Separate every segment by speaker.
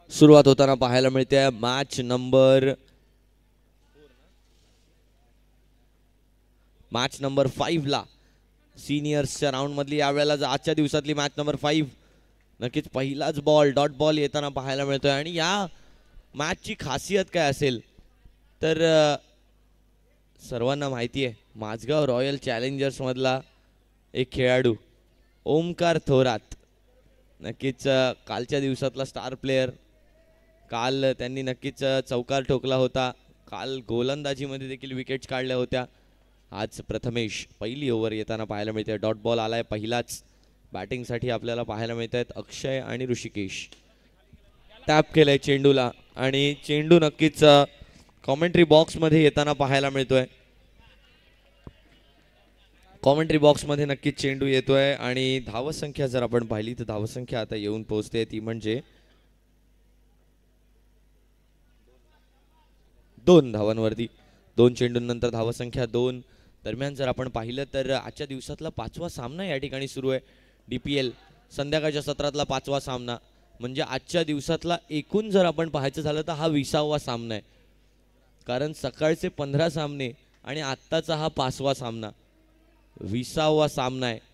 Speaker 1: सुरुवात होताना पाहायला मिळते मॅच नंबर 5 ला सिनियर्सच्या राऊंड मधली यावेळेला आजच्या दिवसातली मॅच नंबर 5. नक्कीच पहिलाच बॉल डॉट बॉल येताना पाहायला मिळतोय आणि या मॅचची खासियत काय असेल तर सर्वांना माहिती आहे माझगाव रॉयल चॅलेंजर्स मधला एक खेळाडू ओमकार थोरात नक्कीच कालच्या दिवसातला स्टार प्लेयर. काल त्यांनी नक्कीच चौकार ठोकला होता. काल गोलंदाजीमध्ये देखील विकेट्स काढल्या होत्या. आज प्रथमेश पहिली ओव्हर येताना पाहायला मिळते. डॉट बॉल आलाय पहिलाच. बॅटिंगसाठी आपल्याला पाहायला मिळत आहेत अक्षय आणि ऋषिकेश. टॅप केलंय चेंडूला आणि चेंडू नक्कीच कॉमेंट्री बॉक्समध्ये येताना पाहायला मिळतोय. कॉमेंट्री बॉक्समध्ये नक्कीच चेंडू येतोय आणि धावसंख्या जर आपण पाहिली तर धावसंख्या आता येऊन पोहोचते ती म्हणजे 2 धावांवरती. 2 चेंडूंनंतर धावसंख्या 2. दरम्यान जर आपण पाहिलं तर आजच्या दिवसातला 5वा सामना या ठिकाणी सुरू आहे. DPL संध्याकाळच्या सत्रातला 5वा सामना म्हणजे आजच्या दिवसातला एकूण जर आपण पाहायचं झालं तर हा 20वा सामना आहे. कारण सकाळचे 15 सामने आणि आत्ताचा हा 5वा सामना 20वा सामना आहे.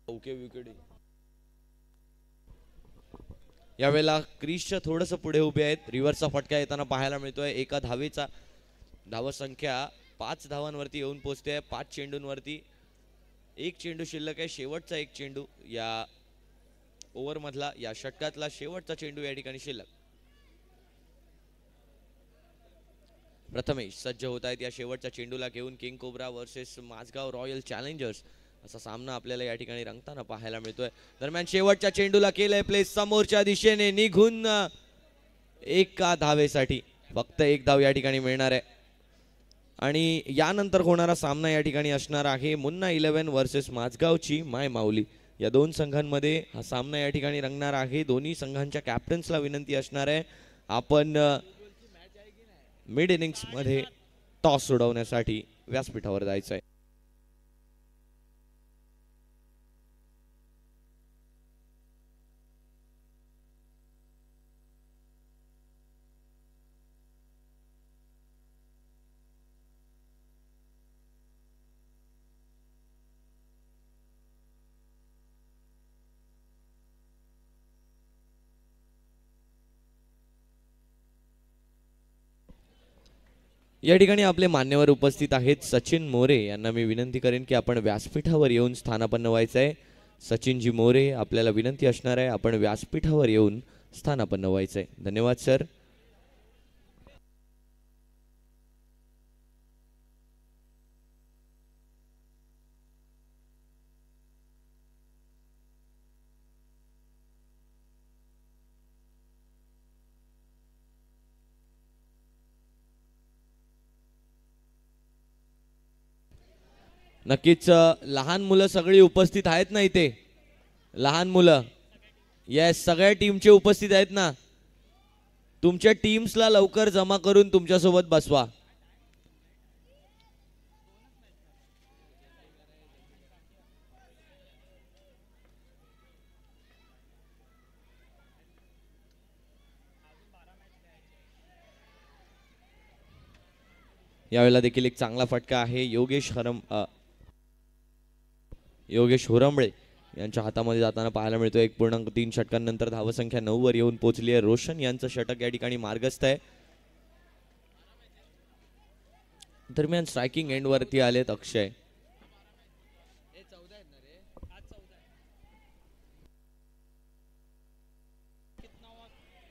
Speaker 1: ओके विकेट यावेळेला क्रीजच्या थोडंसं पुढे उभे आहेत. रिव्हर्सचा फटका येताना पाहायला मिळतोय. एका धावेचा धावसंख्या 5 धावांवरती येऊन पोहोचते. 5 चेंडूंवरती एक चेंडू शिल्लक आहे. शेवटचा एक चेंडू या ओव्हर मधला या षटकातला शेवटचा चेंडू या ठिकाणी शिल्लक. प्रथमेश सज्ज होत आहेत या शेवटच्या चेंडूला घेऊन. King Cobra versus Mazgaon Royal Challengers असा सामना आपल्याला या ठिकाणी रंगताना पाहायला मिळतोय. दरम्यान शेवटच्या चेंडूला केलंय प्ले समोरच्या दिशेने निघून एका धावेसाठी फक्त एक धाव या ठिकाणी मिळणार आहे. आणि यानंतर होणारा सामना या ठिकाणी असणार आहे मुन्ना 11 वर्सेस माझगावची माय माऊली. या दोन संघांमध्ये हा सामना या ठिकाणी रंगणार आहे. दोन्ही संघांच्या कॅप्टन्सला विनंती असणार आहे आपण मिड इनिंग्स मध्ये टॉस सोडवण्यासाठी व्यासपीठावर जायचं आहे. या ठिकाणी आपले मान्यवर उपस्थित आहेत. सचिन मोरे यांना मी विनंती करेन की आपण व्यासपीठावर येऊन स्थानापन्न व्हायचं आहे. सचिनजी मोरे आपल्याला विनंती असणार आहे आपण व्यासपीठावर येऊन स्थानापन्न व्हायचं आहे. धन्यवाद सर. नक्कीच लहान मुलं सगळी उपस्थित आहेत ना इथे. लहान मुलं येस सगळ्या टीमचे उपस्थित आहेत ना. तुमच्या टीम्सला लवकर जमा करून तुमच्यासोबत बसवा. यावेळेला देखील एक चांगला फटका आहे. योगेश हुरंबळे यांच्या हातामध्ये जाताना पाहायला मिळतो. 1.3 षटकांनंतर धावसंख्या 9 वर येऊन पोहोचली आहे. रोशन यांचं षटक या ठिकाणी मार्गस्थ आहे. दरम्यान स्ट्रायकिंग एंड वरती आलेत अक्षय.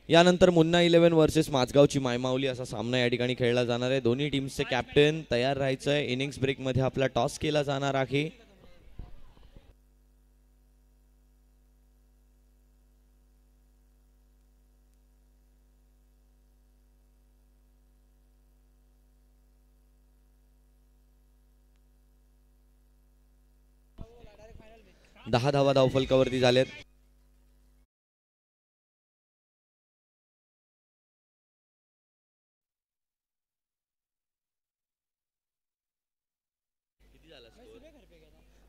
Speaker 1: यानंतर मुन्ना 11 वर्सेस माझगावची मायमावली असा सामना या ठिकाणी खेळला जाणार आहे. दोन्ही टीम्सचे कॅप्टन तयार राहायचं आहे. इनिंग्स ब्रेक मध्ये आपला टॉस केला जाणार आहे. दहा धावा धावफलकावरती झालेत.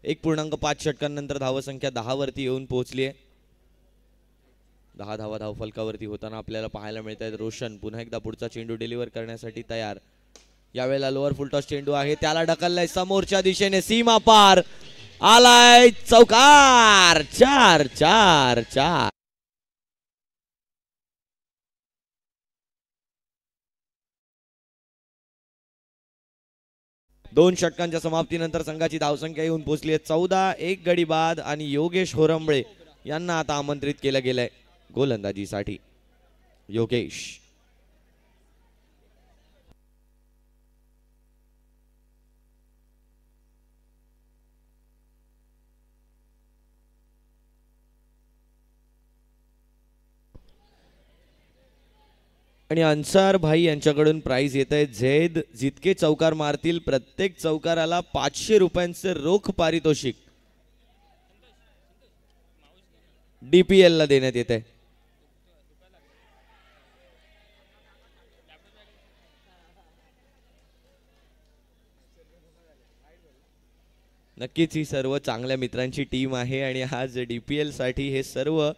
Speaker 1: एक 1.5 षटकांनंतर धावसंख्या 10 वरती येऊन पोहोचली आहे. 10 धावा धावफलकावरती होताना आपल्याला पाहायला मिळत आहेत. रोशन पुन्हा एकदा पुढचा चेंडू डिलिव्हर करण्यासाठी तयार. यावेळेला लोअर फुलटॉस चेंडू आहे, त्याला ढकललाय समोरच्या दिशेने, सीमा पार आलाय, चौकार. 4-4-4. दोन षटकांच्या समाप्तीनंतर संघाची धावसंख्या येऊन पोहोचली आहे 14. एक गडी बाद आणि योगेश होरंबळे यांना आता आमंत्रित केलं गेलंय गोलंदाजीसाठी. योगेश आणि अन्सार भाई यांच्याकडून प्राइज येत आहे. झैद जितके चौकार मारतील प्रत्येक चौकाराला 500 रुपयांचे रोख पारितोषिक डीपीएल ला देण्यात येत आहे. नक्कीच ही सर्व चांगल्या मित्रांची टीम आहे आणि आज डीपीएल साठी हे सर्व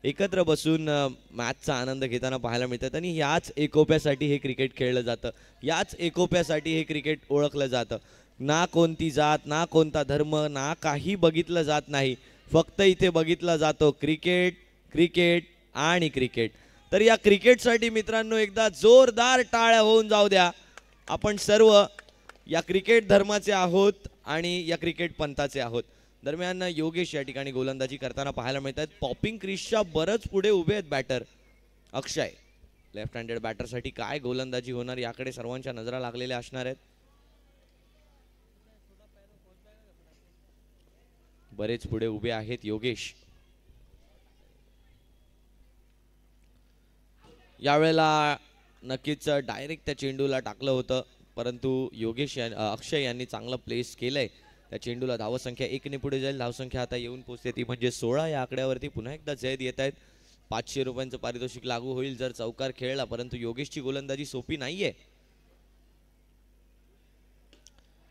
Speaker 1: एकत्र बसून मॅचचा आनंद घेताना पाहायला मिळतात. आणि याच एकोप्यासाठी हे क्रिकेट खेळलं जातं, याच एकोप्यासाठी हे क्रिकेट ओळखलं जातं. ना कोणती जात, ना कोणता धर्म, ना काही बघितलं जात नाही. फक्त इथे बघितला जातो क्रिकेट, क्रिकेट आणि क्रिकेट. तर या क्रिकेटसाठी मित्रांनो एकदा जोरदार टाळ्या होऊन जाऊ द्या. आपण सर्व या क्रिकेट धर्माचे आहोत आणि या क्रिकेट पंथाचे आहोत. दरम्यान योगेश या ठिकाणी गोलंदाजी करताना पाहायला मिळतात. पॉपिंग क्रीजच्या बरंच पुढे उभे आहेत बॅटर. अक्षय लेफ्ट हँडेड बॅटरसाठी काय गोलंदाजी होणार याकडे सर्वांच्या नजरा लागलेल्या असणार आहेत. बरेच पुढे उभे आहेत योगेश. यावेळेला नक्कीच डायरेक्ट त्या चेंडूला टाकलं होतं, परंतु योगेश अक्षय यांनी चांगलं प्लेस केलंय. त्या चेंडूला धावसंख्या 1 ने पुढे जाईल. धावसंख्या आता येऊन पोहोचते ती म्हणजे 16. या आकड्यावरती पुन्हा एकदा जैद येत आहेत. 500 रुपयांचं पारितोषिक लागू होईल जर चौकार खेळला, परंतु योगेशची गोलंदाजी सोपी नाहीये.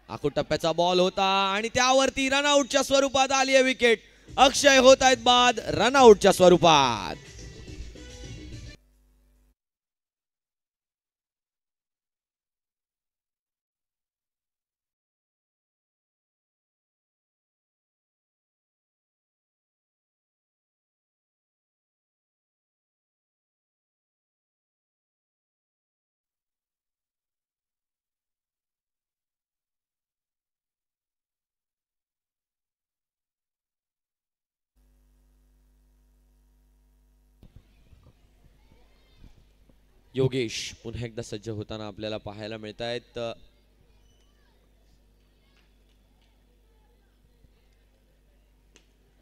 Speaker 1: आखूड टप्प्याचा बॉल होता आणि त्यावरती रनआउटच्या स्वरूपात आली आहे विकेट. अक्षय होत आहेत बाद रनआउटच्या स्वरूपात. योगेश पुन्हा एकदा सज्ज होताना आपल्याला पाहायला मिळत आहेत.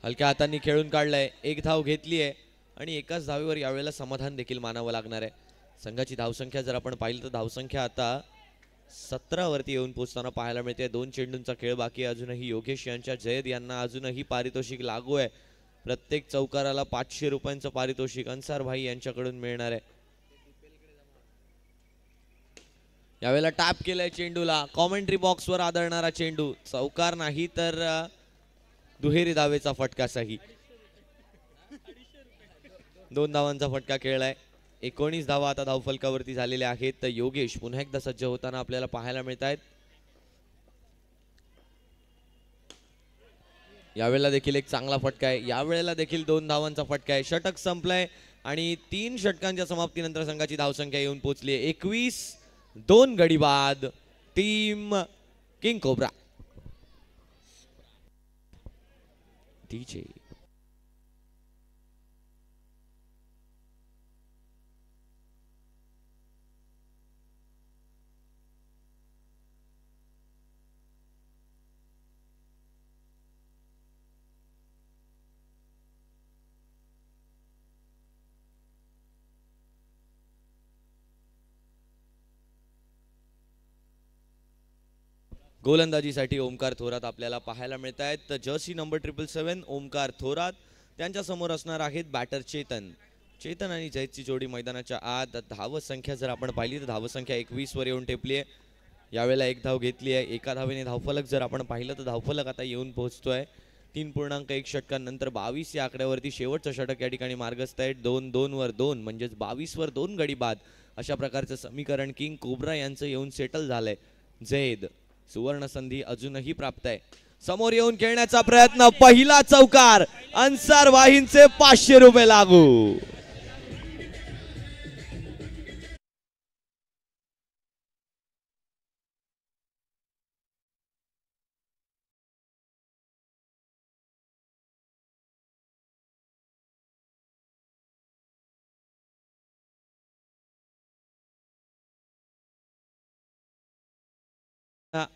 Speaker 1: हलक्या हातांनी खेळून काढलाय, एक धाव घेतली आहे आणि एकाच धावेवर यावेळेला समाधान देखील मानावं लागणार आहे. संघाची धावसंख्या जर आपण पाहिली तर धावसंख्या आता 17 वरती येऊन पोहोचताना पाहायला मिळते. 2 चेंडूंचा खेळ बाकी. अजूनही योगेश यांच्या जैद यांना अजूनही पारितोषिक लागू आहे. प्रत्येक चौकाराला 500 रुपयांचं पारितोषिक अन्सार भाई यांच्याकडून मिळणार आहे. यावेळेला टॅप केलाय चेंडूला. कॉमेंट्री बॉक्सवर आदळणारा चेंडू. चौकार नाही तर दुहेरी धावेचा फटका सही. 2 धावांचा फटका खेळलाय. 19 धावा आता धावफलकावरती झालेल्या आहेत. तर योगेश पुन्हा एकदा सज्ज होताना आपल्याला पाहायला मिळत आहेत. यावेळेला देखील एक चांगला फटका आहे. यावेळेला देखील 2 धावांचा फटका आहे. षटक संपलंय आणि 3 षटकांच्या समाप्तीनंतर संघाची धावसंख्या येऊन पोहोचली आहे 21. 2 गडी बाद. Team King Cobra. डीजे गोलंदाजीसाठी ओमकार थोरात आपल्याला पाहायला मिळत आहेत. तर जर्सी नंबर 777 ओमकार थोरात, त्यांच्या समोर असणार आहेत बॅटर चेतन. चेतन आणि जयची जोडी मैदानाच्या आत. धाव संख्या जर आपण पाहिली तर धाव संख्या 21 वर येऊन टेपली आहे. यावेळेला एक धाव घेतली आहे. एका धावेने धावफलक जर आपण पाहिलं तर धावफलक आता येऊन पोहोचतोय 3.1 षटकांनंतर 22 या आकड्यावरती शेवटचं षटक या ठिकाणी मार्गस्थ आहे. 2-2 वर 2 म्हणजेच 22 वर 2 गडी बाद अशा प्रकारचं समीकरण किंग कोब्रा यांचं येऊन सेटल झालंय. जैद सुवर्ण संधी अजूनही प्राप्त आहे. समोर येऊन खेळण्याचा प्रयत्न, पहिला चौकार, अन्सार वाहिंचे 500 रुपये लागू.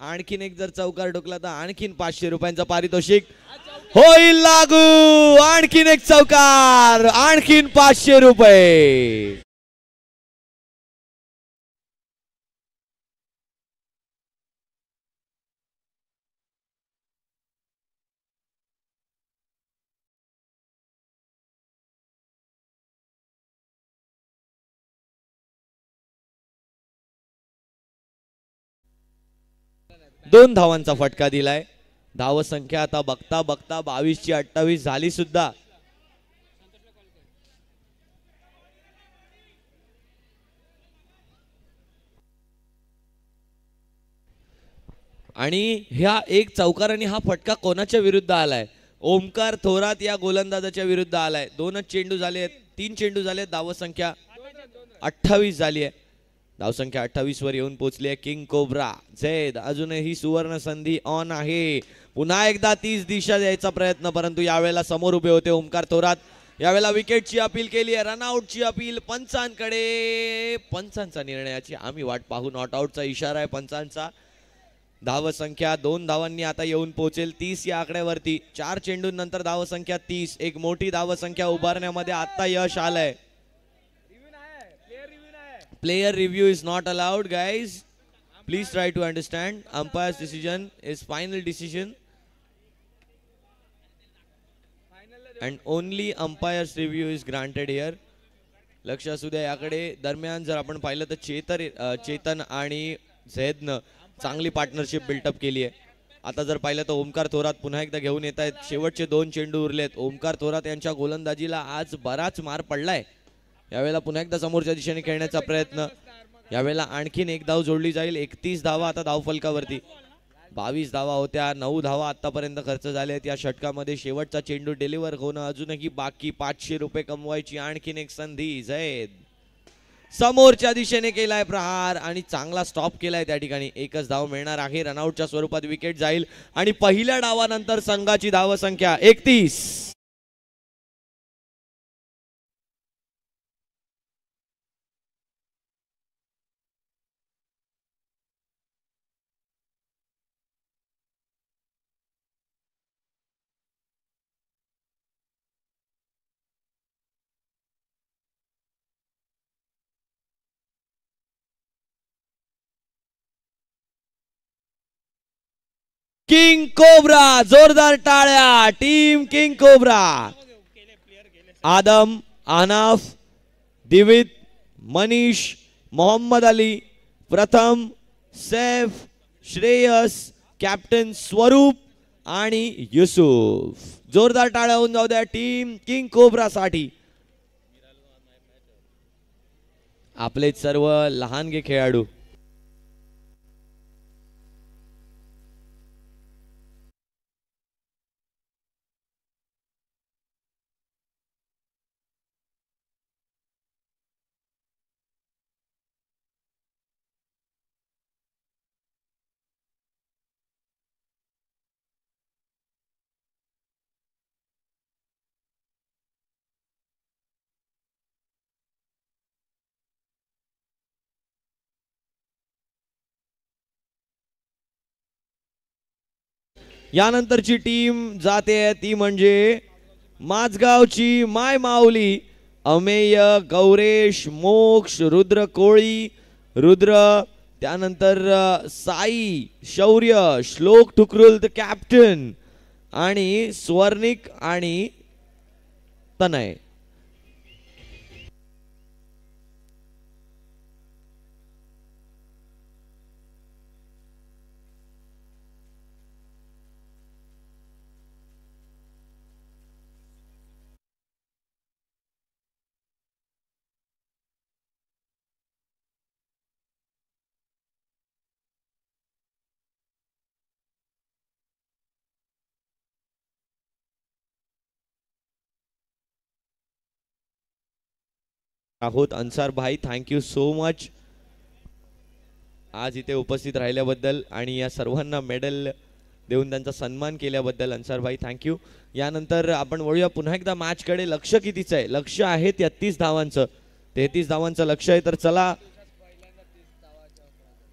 Speaker 1: आणखीन एक जर चौकार ठोकला तर आणखीन 500 रुपयांचा पारितोषिक होईल लागू. आणखीन एक चौकार, आणखीन 500 रुपये. दोन धावांचा फटका दिलाय. धाव संख्या आता बघता बघता 22 ची 28 झाली सुद्धा. आणि ह्या एक चौकार आणि हा फटका कोणाच्या विरुद्ध आलाय? ओमकार थोरात या गोलंदाजाच्या विरुद्ध आलाय. 2च चेंडू झाले, 3 चेंडू झाले. धाव संख्या 28 झाली आहे. धावसंख्या 28 वर येऊन पोहोचली आहे किंग कोब्रा. जैद अजूनही सुवर्ण संधी ऑन आहे. पुन्हा एकदा 30 दिशा द्यायचा प्रयत्न, परंतु यावेळेला समोर उभे होते ओमकार थोरात. यावेळेला विकेटची अपील केली आहे, रनआउटची अपील पंचांकडे. पंचांचा निर्णयाची आम्ही वाट पाहू. नॉट आउटचा इशारा आहे पंचांचा. धाव संख्या 2 धावांनी आता येऊन पोहोचेल 30 या आकड्यावरती. 4 चेंडूंनंतर धाव संख्या 30. एक मोठी धाव संख्या उभारण्यामध्ये आता यश आलंय. Player review is not allowed, guys. Please try to understand. Umpire's decision is final decision, and only umpire's review is granted here. लक्ष असू द्या याकडे. दरम्यान जर आपण पाहिलं तर चेतन आणि झैदनं चांगली पार्टनरशिप बिल्टअप केली आहे. आता जर पाहिलं तर ओमकार थोरात पुन्हा एकदा घेऊन येत आहेत. शेवटचे 2 चेंडू उरलेत. ओमकार थोरात यांच्या गोलंदाजीला आज बराच मार पडलाय. यावेळेला पुन्हा एकदा समोरच्या दिशेने खेळण्याचा प्रयत्न. यावेळेला आणखीन एक धाव जोडली जाईल. 31 धावा आता धाव फलकावरती. 22 धावा होत्या, 9 धावा आतापर्यंत खर्च झाल्या आहेत या षटकामध्ये. शेवटचा चेंडू डिलिव्हर होणं अजूनही बाकी. 500 रुपये कमवायची आणखीन एक संधी. जैद समोरच्या दिशेने केलाय प्रहार आणि चांगला स्टॉप केलाय त्या ठिकाणी. एकच धाव मिळणार आहे. रनआउटच्या स्वरूपात विकेट जाईल आणि पहिल्या डावानंतर संघाची धाव संख्या 31. किंग कोब्रा, जोरदार टाळ्या टीम किंग कोब्रा. आदम, आनाफ, दिवित, मनीष, मोहम्मद अली, प्रथम, सैफ, श्रेयस, कॅप्टन स्वरूप आणि युसुफ. जोरदार टाळ्या होऊन जाऊ द्या टीम किंग कोब्रा साठी. आपले सर्व लहानगे खेळाडू. यानंतरची टीम जाते ती म्हणजे माझगावची माय माऊली. अमेय, गौरेश, मोक्ष, रुद्र कोळी, रुद्र, त्यानंतर साई, शौर्य, श्लोक ठुकरुल द कॅप्टन आणि स्वर्णिक आणि तनय. आहोत अन्सार भाई, थँक्यू सो मच आज इथे उपस्थित राहिल्याबद्दल आणि या सर्वांना मेडल देऊन त्यांचा सन्मान केल्याबद्दल. अन्सार भाई थँक्यू. यानंतर आपण वळूया पुन्हा एकदा मॅचकडे. लक्ष कितीचं आहे? लक्ष आहे 33 धावांचं. 33 धावांचं लक्ष आहे. तर चला,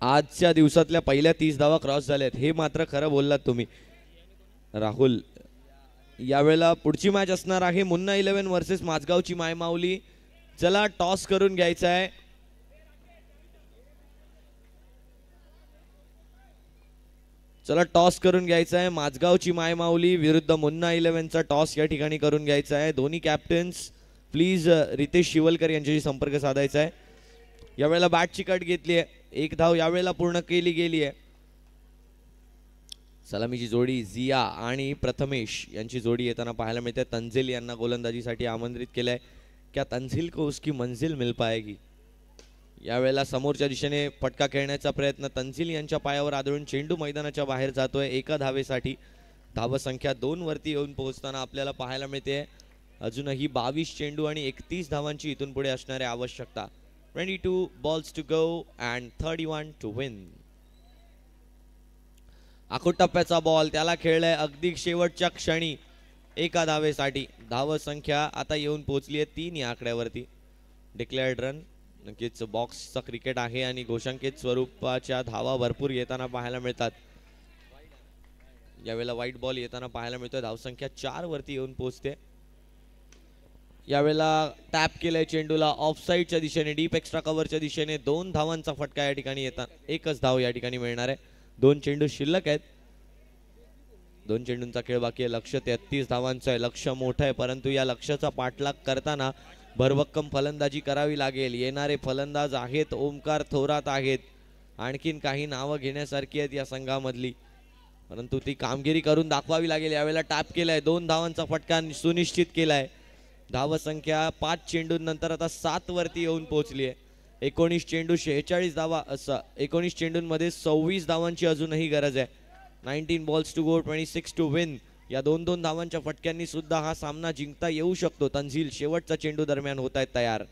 Speaker 1: आजच्या दिवसातल्या पहिल्या 30 धावा क्रॉस झाल्यात, हे मात्र खरं बोललात तुम्ही राहुल. यावेळेला पुढची मॅच असणार आहे मुन्ना 11 वर्सेस माझगावची मायमाऊली. चला, टॉस करून घ्यायचा आहे. चला, टॉस करून घ्यायचा आहे. माझगावची मायमाऊली विरुद्ध मुन्ना 11चा टॉस या ठिकाणी करून घ्यायचा आहे. दोन्ही कॅप्टन्स प्लीज रितेश शिवलकर यांच्याशी संपर्क साधायचा आहे. यावेळेला बॅटची कट घेतली आहे. एक धाव यावेळेला पूर्ण केली गेली आहे. सलामीची जोडी झिया आणि प्रथमेश यांची जोडी येताना पाहायला मिळते. तंझील यांना गोलंदाजीसाठी आमंत्रित केलंय. क्या तंझील को उसकी मंजिल मिल पाएगी? यावेळेला समोरच्या दिशेने फटका खेळण्याचा प्रयत्न तंझील यांच्या पायावर आदळून चेंडू मैदानाच्या बाहेर जातोय एका धावेसाठी. धावसंख्या 2 वरती येऊन पोहोचताना आपल्याला पाहायला मिळते अजूनही 22 चेंडू आणि 31 धावांची इथून पुढे असणारी आवश्यकता. 22 balls to go and 31 to win. आखूड टप्प्याचा बॉल त्याला खेळलाय अगदी शेवटच्या क्षणी एका धावेसाठी. धावसंख्या आता येऊन पोहोचली आहे 3 या आकड्यावरती. Declared run. नक्कीच बॉक्सचा क्रिकेट आहे आणि घोषांकित स्वरूपाच्या धावा भरपूर येताना पाहायला मिळतात. यावेळेला व्हाईट बॉल येताना पाहायला मिळतोय. धावसंख्या 4 वरती येऊन पोहोचते. यावेळेला टॅप केलंय चेंडूला ऑफसाईडच्या दिशेने, डीप एक्स्ट्रा कव्हरच्या दिशेने. 2 धावांचा फटका या ठिकाणी येतात. एकच धाव या ठिकाणी मिळणार आहे. 2 चेंडू शिल्लक आहेत. 2 चेंडूंचा खेळ बाकी आहे. लक्ष 33 धावांचं आहे. लक्ष मोठं आहे, परंतु या लक्ष्याचा पाठलाग करताना भरभक्कम फलंदाजी करावी लागेल. येणारे फलंदाज आहेत ओमकार थोरात आहेत. आणखीन काही नावं घेण्यासारखी आहेत या संघामधली, परंतु ती कामगिरी करून दाखवावी लागेल. यावेळेला टॅप केलाय. 2 धावांचा फटका सुनिश्चित केलाय. धावसंख्या 5 चेंडूंनंतर आता 7 वरती येऊन पोहोचली आहे. 19 चेंडू 46 धावा. 19 चेंडूंमध्ये 26 धावांची अजूनही गरज आहे. 19 balls to go, 26 to win. या 2-2 धावांच्या फटक्यांनी सुद्धा हा सामना जिंकता येऊ शकतो. तंझील शेवटचा चेंडू दरम्यान होत आहेत तयार.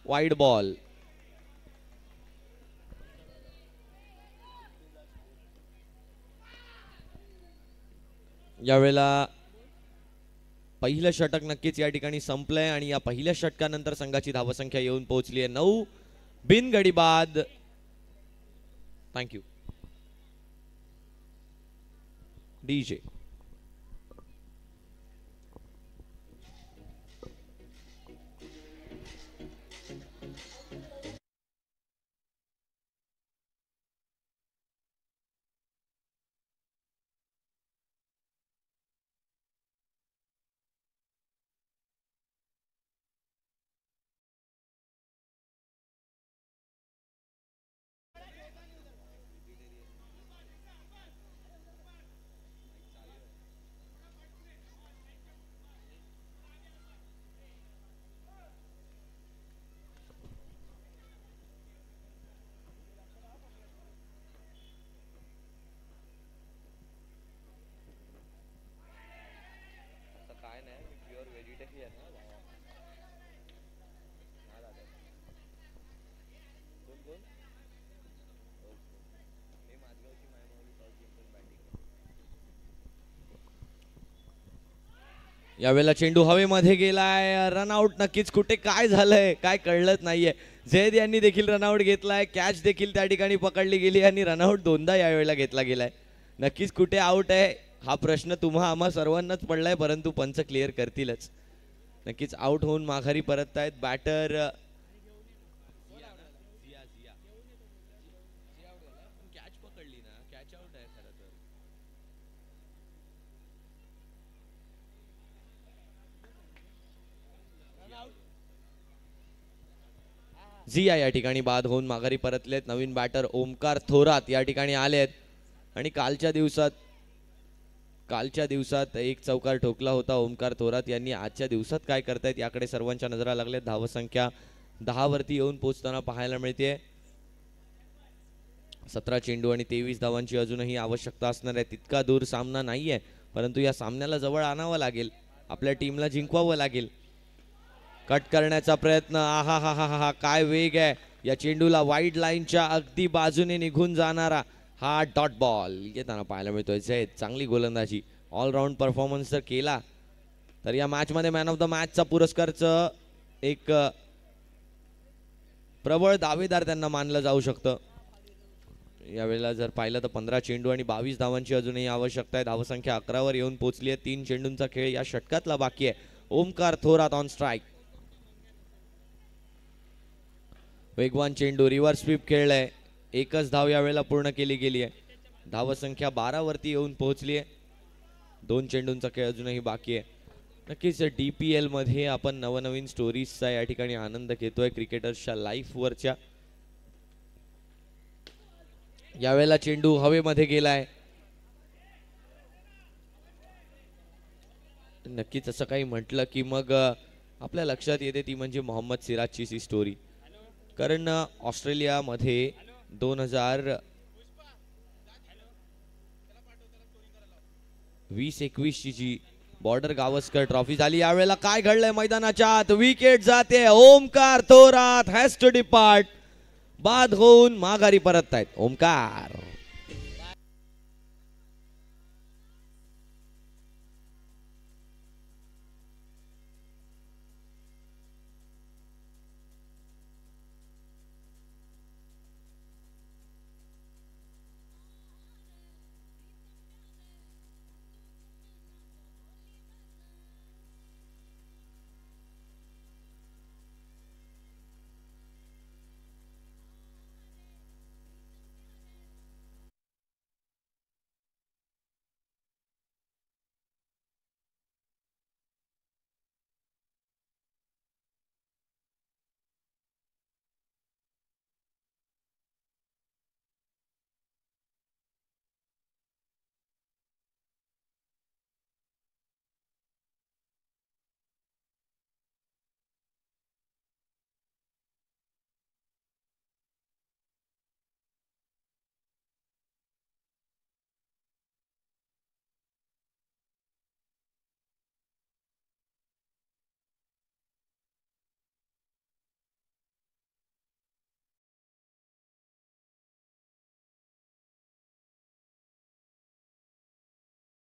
Speaker 1: Wide ball. यावेळेला पहिलं षटक नक्कीच या ठिकाणी संपलंय आणि या पहिल्या षटकानंतर संघाची धावसंख्या येऊन पोहोचली आहे 9. बिनगडी बाद. Thank you DJ. यावेळेला चेंडू हवेमध्ये गेलाय. रनआउट. नक्कीच कुठे काय झालंय काय कळलंच नाहीये. झैद यांनी देखील रनआउट घेतलाय. कॅच देखील त्या ठिकाणी पकडली गेली आणि रनआउट 2दा यावेळेला घेतला गेलाय. नक्कीच कुठे आउट आहे हा प्रश्न तुम्हा आम्हा सर्वांनाच पडलाय, परंतु पंच क्लिअर करतीलच. नक्कीच आउट होऊन माघारी परततायत बॅटर कॅच पकडली ना, कॅच आउट आहे खरं तर. झिया या ठिकाणी बाद होऊन माघारी परतलेत. नवीन बॅटर ओमकार थोरात या ठिकाणी आलेत आणि कालच्या दिवसात एक चौकार ठोकला होता ओमकार थोरात यांनी. आजच्या दिवसात काय करतायत याकडे सर्वांच्या नजरा लागल्यात. धावसंख्या 10 वरती येऊन पोहोचताना पाहायला मिळते. 17 चेंडू आणि 23 धावांची अजूनही आवश्यकता असणार आहे. तितका दूर सामना नाहीये, परंतु या सामन्याला जवळ आणावं लागेल. आपल्या टीमला जिंकवावं लागेल. कट करण्याचा प्रयत्न. आहा हा हा हा काय वेग आहे या चेंडूला. वाईड लाईनच्या अगदी बाजूने निघून जाणारा हा डॉट बॉल येताना पाहायला मिळतोय. जैद चांगली गोलंदाजी, ऑलराऊंड परफॉर्मन्स जर केला तर या मॅच मध्ये मॅन ऑफ द मॅचचा पुरस्कारचं एक प्रबळ दावेदार त्यांना मानलं जाऊ शकतं. यावेळेला जर पाहिलं तर 15 चेंडू आणि 22 धावांची अजूनही आवश्यकता आहे. धावसंख्या 11 वर येऊन पोहोचली आहे. 3 चेंडूंचा खेळ या षटकातला बाकी आहे. Omkar Thorat on strike. वेगवान चेंडू, रिव्हर्स स्वीप खेळलाय. एकच धाव यावेळेला पूर्ण केली गेली आहे. धावसंख्या 12 वरती येऊन पोहोचली आहे. 2 चेंडूंचा खेळ अजूनही बाकी आहे. नक्कीच DPL मध्ये आपण नवनवीन स्टोरीजचा या ठिकाणी आनंद घेतोय क्रिकेटर्सच्या लाईफ वरच्या. यावेळेला चेंडू हवेमध्ये गेलाय. नक्कीच असं काही म्हटलं की मग आपल्या लक्षात येते ती म्हणजे मोहम्मद सिराजची सी स्टोरी. कारण ऑस्ट्रेलियामध्ये 2020-21 ची जी बॉर्डर गावस्कर ट्रॉफी झाली, यावेळेला काय घडलंय मैदानाच्या आत. विकेट जाते. Omkar Thorat has to depart. बाद होऊन माघारी परततायत ओमकार.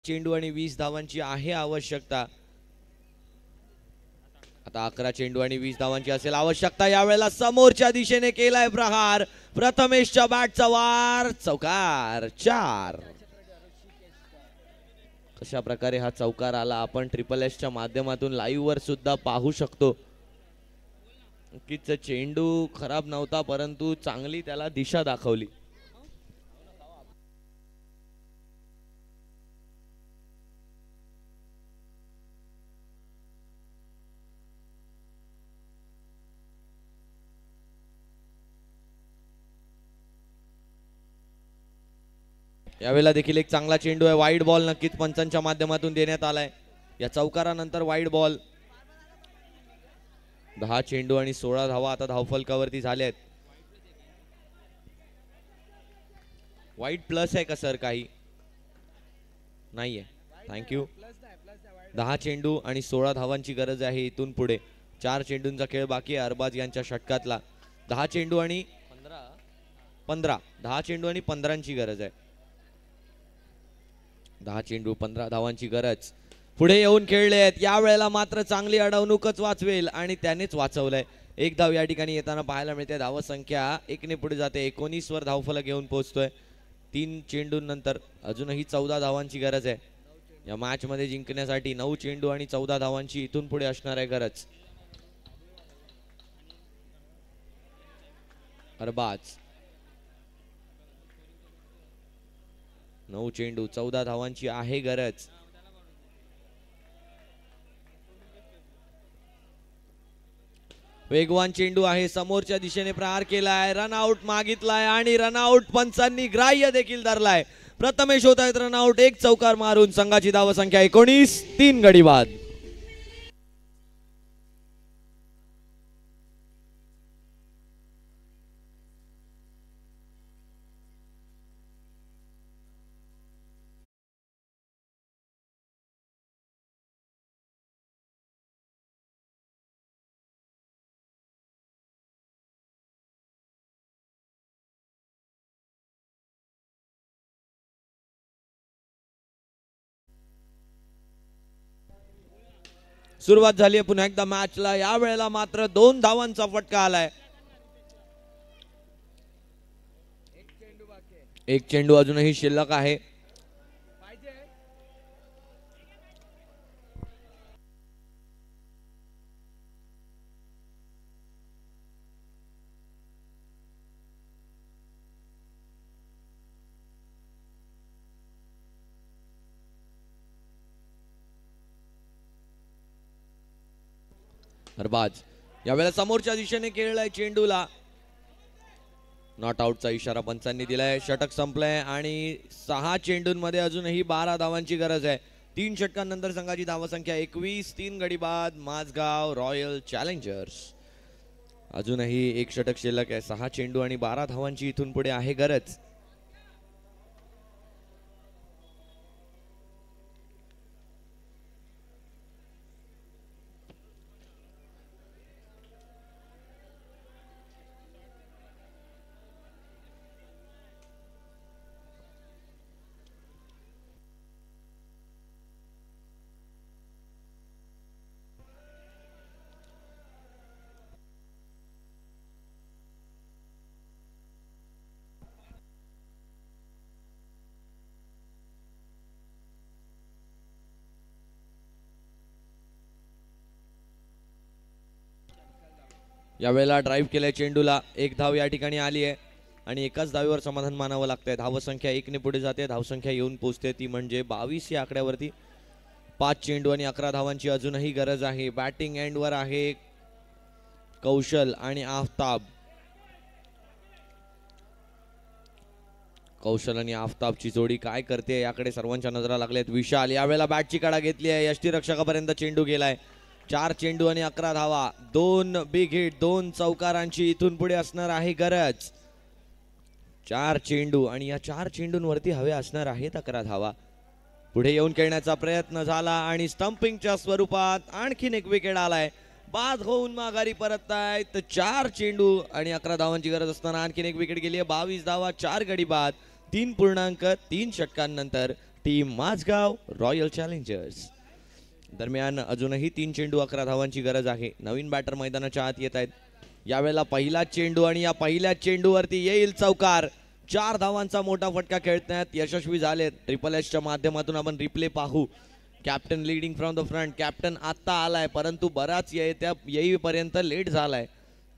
Speaker 1: चेंडू आणि 20 धावांची आहे आवश्यकता. आता 11 चेंडू आणि 20 धावांची असेल आवश्यकता. यावेळेला समोरच्या दिशेने केलाय प्रहार. प्रथमेशच्या बॅटचा वार. चौकार. 4. कशा प्रकारे हा चौकार आला आपण SSSच्या माध्यमातून लाईव्ह वर सुद्धा पाहू शकतो. नक्कीच चेंडू खराब नव्हता, परंतु चांगली त्याला दिशा दाखवली. यावेळेला देखील एक चांगला चेंडू आहे. वाईड बॉल नक्कीच पंचांच्या माध्यमातून देण्यात आलाय. या चौकारानंतर वाईड बॉल. 10 चेंडू आणि 16 धावा आता धावफलकावरती झाल्या आहेत. वाईड प्लस आहे का सर? काही नाहीये. थँक्यू. 10 चेंडू आणि 16 धावांची गरज आहे इथून पुढे. 4 चेंडूंचा खेळ बाकी आहे अरबाज यांच्या षटकातला. 10 चेंडू आणि 15. 10 चेंडू आणि 15ची गरज आहे. 10 चेंडू 15 धावांची गरज. पुढे येऊन खेळले आहेत. यावेळेला मात्र चांगली अडवणूकच वाचवेल आणि त्यानेच वाचवलंय. एक धाव या ठिकाणी येताना पाहायला मिळते. धावसंख्या 1 ने पुढे जाते. 19 वर धावफलक घेऊन पोहोचतोय. 3 चेंडूंनंतर अजूनही 14 धावांची गरज आहे. या मॅच मध्ये जिंकण्यासाठी 9 चेंडू आणि 14 धावांची इथून पुढे असणार आहे गरज. अरबाज 9 चेंडू 14 धावांची आहे गरज. वेगवान चेंडू आहे, समोरच्या दिशेने प्रहार केलाय, रनआउट मागितलाय आणि रनआउट पंचांनी ग्राह्य देखील धरलाय. प्रथमेश होत आहेत रनआउट, एक चौकार मारून संघाची धावसंख्या 19, 3 गडी बाद. सुरुवात झाली आहे पुन्हा एकदा मॅचला. या वेळेला मात्र 2 धावांचा फटका आलाय. एक चेंडू अजूनही शिल्लक आहे. अरबाज यावेळेला समोरच्या दिशेने खेळलाय चेंडूला. नॉट आउटचा इशारा पंचांनी दिलाय. षटक संपलंय आणि 6 चेंडूंमध्ये अजूनही 12 धावांची गरज आहे. 3 षटकांनंतर संघाची धावसंख्या 21, 3 गडी बाद. Mazgaon Royal Challengers. अजूनही एक षटक शिल्लक आहे. 6 चेंडू आणि 12 धावांची इथून पुढे आहे गरज. यावेळेला ड्राईव्ह केलाय चेंडूला. 1 धाव या ठिकाणी आली आहे आणि एकाच धावीवर समाधान मानावं लागतंय. धावसंख्या 1 ने पुढे जाते. धावसंख्या येऊन पोहोचते ती म्हणजे 22 या आकड्यावरती. 5 चेंडू आणि 11 धावांची अजूनही गरज आहे. बॅटिंग एंडवर आहे कौशल आणि आफताब. कौशल आणि आफताबची जोडी काय करते याकडे सर्वांच्या नजरा लागल्यात. विशाल यावेळेला बॅटची कडा घेतली आहे. यष्टीरक्षकापर्यंत चेंडू गेलाय. 4 चेंडू आणि 11 धावा. 2 बिग हिट, 2 चौकारांची इथून पुढे असणार आहे गरज. 4 चेंडू आणि या 4 चेंडूंवरती हवे असणार आहेत 11 धावा. पुढे येऊन खेळण्याचा प्रयत्न झाला आणि स्टंपिंगच्या स्वरूपात आणखीन एक विकेट आलाय. बाद होऊन माघारी परततायत. 4 चेंडू आणि 11 धावांची गरज असताना आणखीन एक विकेट गेली आहे. 22 धावा, 4 गडी बाद. 3.3 षटकांनंतर टीम माझगाव रॉयल चॅलेंजर्स. दरम्यान अजूनही 3 चेंडू 11 धावांची गरज आहे. नवीन बॅटर मैदानाच्या आत येत आहेत. यावेळेला पहिला चेंडू आणि या पहिल्या चेंडूवरती येईल चौकार. 4 धावांचा मोठा फटका खेळण्यात यशस्वी झाले. ट्रिपल एचच्या माध्यमातून आपण रिप्ले पाहू. Captain leading from the front. Captain आता आलाय परंतु बराच येईपर्यंत लेट झालाय.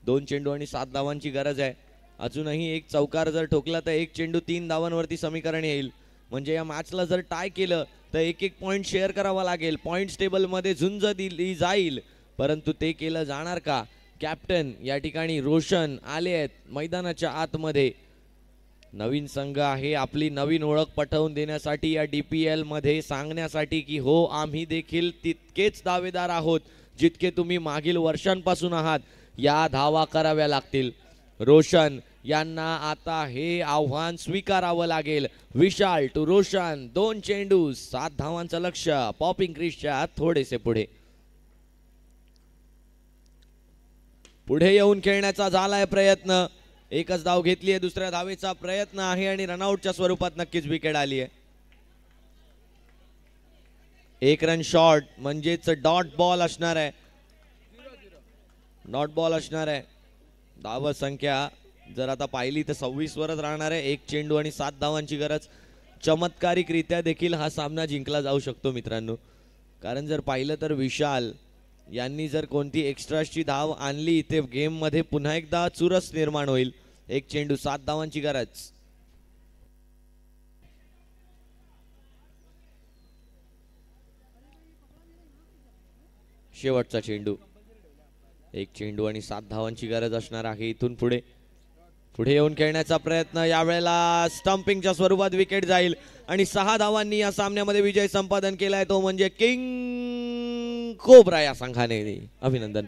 Speaker 1: 2 चेंडू आणि 7 धावांची गरज आहे. अजूनही एक चौकार जर ठोकला तर 1 चेंडू 3 धावांवरती समीकरण येईल. म्हणजे या मॅचला जर टाय केलं तर 1-1 पॉईंट शेअर करावा लागेल. पॉईंट्स टेबलमध्ये झुंज दिली जाईल परंतु ते केलं जाणार का? कॅप्टन या ठिकाणी रोशन आले आहेत मैदानाच्या आतमध्ये. नवीन संघ आहे. आपली नवीन ओळख पटवून देण्यासाठी या DPL मध्ये सांगण्यासाठी की हो आम्ही देखील तितकेच दावेदार आहोत जितके तुम्ही मागील वर्षांपासून आहात. या धावा कराव्या लागतील. रोशन यांना आता हे आव्हान स्वीकारावं लागेल. विशाल टू रोशन. 2 चेंडू 7 धावांचं लक्ष. पॉपिंग क्रीजच्या थोडेसे पुढे. पुढे येऊन खेळण्याचा झालाय प्रयत्न. एकच धाव घेतली आहे. दुसऱ्या धावेचा प्रयत्न आहे आणि रनआउटच्या स्वरूपात नक्कीच विकेट आली आहे. 1 रन शॉट म्हणजेच डॉट बॉल असणार आहे. डॉट बॉल असणार आहे. धाव संख्या जर आता पाहिली तर 26 वरच राहणार आहे. 1 चेंडू आणि 7 धावांची गरज. चमत्कारिकरित्या देखील हा सामना जिंकला जाऊ शकतो मित्रांनो. कारण जर पाहिलं तर विशाल यांनी जर कोणती एक्स्ट्राची धाव आणली ते गेममध्ये पुन्हा एकदा चुरस निर्माण होईल. एक चेंडू 7 धावांची गरज. शेवटचा चेंडू. एक चेंडू आणि 7 धावांची गरज असणार आहे इथून पुढे. पुढे येऊन खेळण्याचा प्रयत्न, यावेळेला स्टंपिंगच्या स्वरूपात विकेट जाईल आणि 6 धावांनी या सामन्यामध्ये विजय संपादन केलाय तो म्हणजे किंग कोब्रा या संघाने. अभिनंदन.